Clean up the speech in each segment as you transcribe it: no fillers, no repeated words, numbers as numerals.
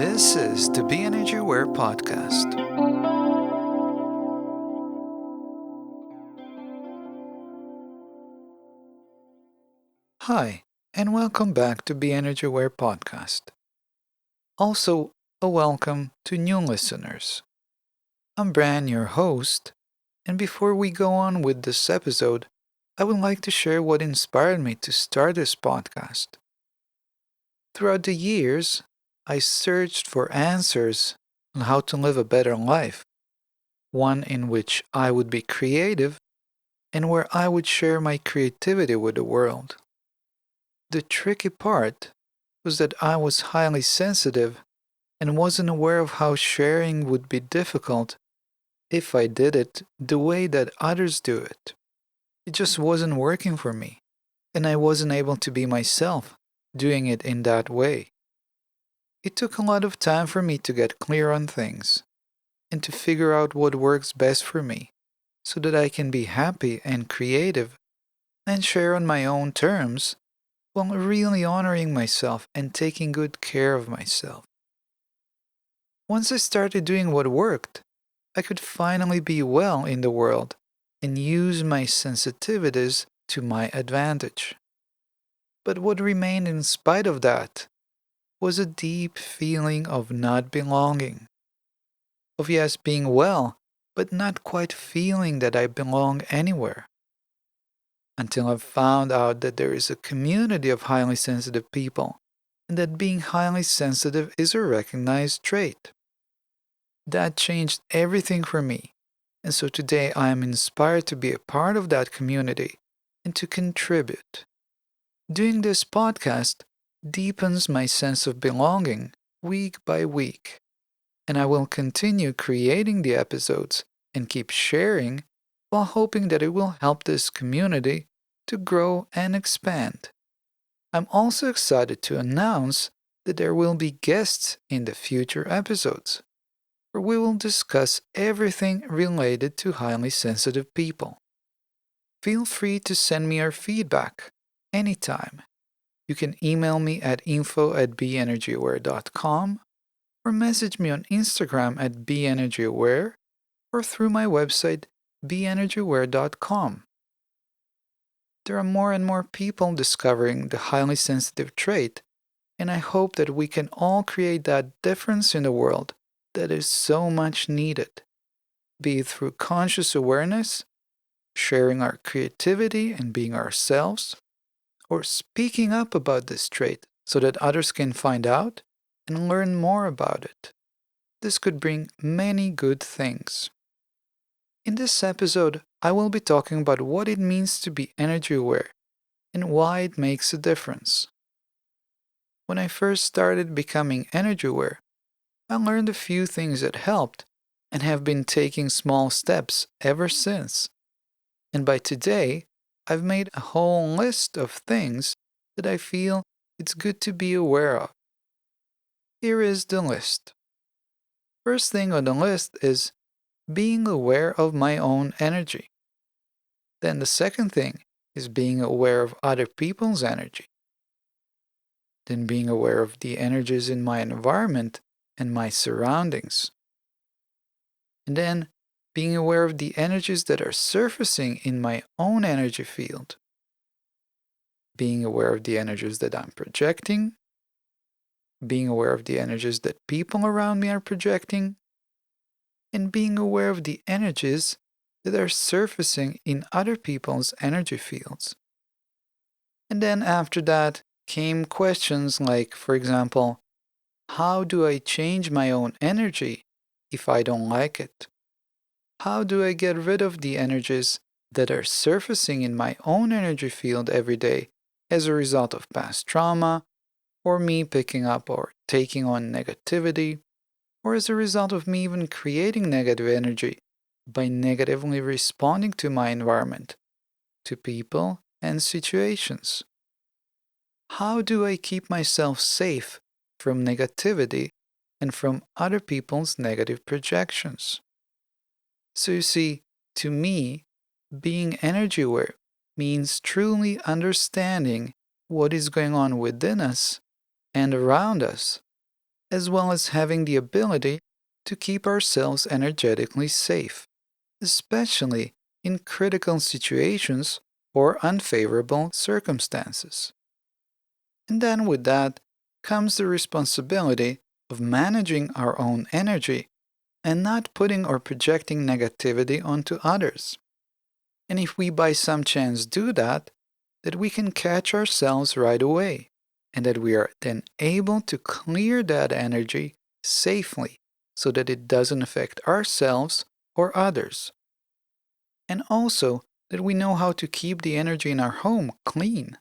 This is the BEnergyAware Podcast. Hi, and welcome back to BEnergyAware Podcast. Also, a welcome to new listeners. I'm Bran, your host, and before we go on with this episode, I would like to share what inspired me to start this podcast. Throughout the years, I searched for answers on how to live a better life, one in which I would be creative and where I would share my creativity with the world. The tricky part was that I was highly sensitive and wasn't aware of how sharing would be difficult if I did it the way that others do it. It just wasn't working for me, and I wasn't able to be myself doing it in that way. It took a lot of time for me to get clear on things and to figure out what works best for me so that I can be happy and creative and share on my own terms while really honoring myself and taking good care of myself. Once I started doing what worked, I could finally be well in the world and use my sensitivities to my advantage. But what remained in spite of that was a deep feeling of not belonging. Of yes, being well, but not quite feeling that I belong anywhere. Until I found out that there is a community of highly sensitive people, and that being highly sensitive is a recognized trait. That changed everything for me, and so today I am inspired to be a part of that community and to contribute. Doing this podcast deepens my sense of belonging week by week, and I will continue creating the episodes and keep sharing while hoping that it will help this community to grow and expand. I'm also excited to announce that there will be guests in the future episodes, where we will discuss everything related to highly sensitive people. Feel free to send me your feedback anytime. You can email me at info@benergyaware.com or message me on Instagram at BEnergyAware or through my website BEnergyAware.com. There are more and more people discovering the highly sensitive trait, and I hope that we can all create that difference in the world that is so much needed, be it through conscious awareness, sharing our creativity and being ourselves, or speaking up about this trait so that others can find out and learn more about it. This could bring many good things. In this episode, I will be talking about what it means to be energy aware and why it makes a difference. When I first started becoming energy aware, I learned a few things that helped and have been taking small steps ever since. And by today, I've made a whole list of things that I feel it's good to be aware of. Here is the list. First thing on the list is being aware of my own energy. Then the second thing is being aware of other people's energy. Then being aware of the energies in my environment and my surroundings. And then being aware of the energies that are surfacing in my own energy field. Being aware of the energies that I'm projecting. Being aware of the energies that people around me are projecting. And being aware of the energies that are surfacing in other people's energy fields. And then after that came questions like, for example, how do I change my own energy if I don't like it? How do I get rid of the energies that are surfacing in my own energy field every day as a result of past trauma, or me picking up or taking on negativity, or as a result of me even creating negative energy by negatively responding to my environment, to people and situations? How do I keep myself safe from negativity and from other people's negative projections? So you see, to me, being energy aware means truly understanding what is going on within us and around us, as well as having the ability to keep ourselves energetically safe, especially in critical situations or unfavorable circumstances. And then with that comes the responsibility of managing our own energy and not putting or projecting negativity onto others. And if we by some chance do that, that we can catch ourselves right away, and that we are then able to clear that energy safely so that it doesn't affect ourselves or others. And also that we know how to keep the energy in our home clean,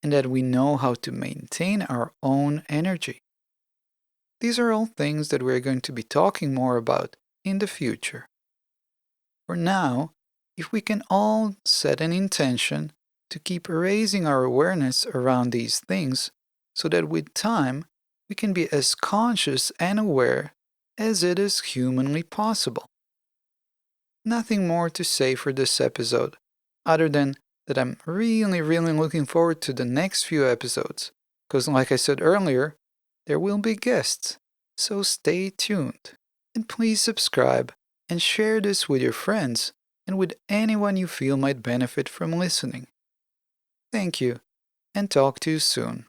and that we know how to maintain our own energy. These are all things that we're going to be talking more about in the future. For now, if we can all set an intention to keep raising our awareness around these things so that with time we can be as conscious and aware as it is humanly possible. Nothing more to say for this episode, other than that I'm really looking forward to the next few episodes, because like I said earlier, there will be guests, so stay tuned. And please subscribe and share this with your friends and with anyone you feel might benefit from listening. Thank you, and talk to you soon.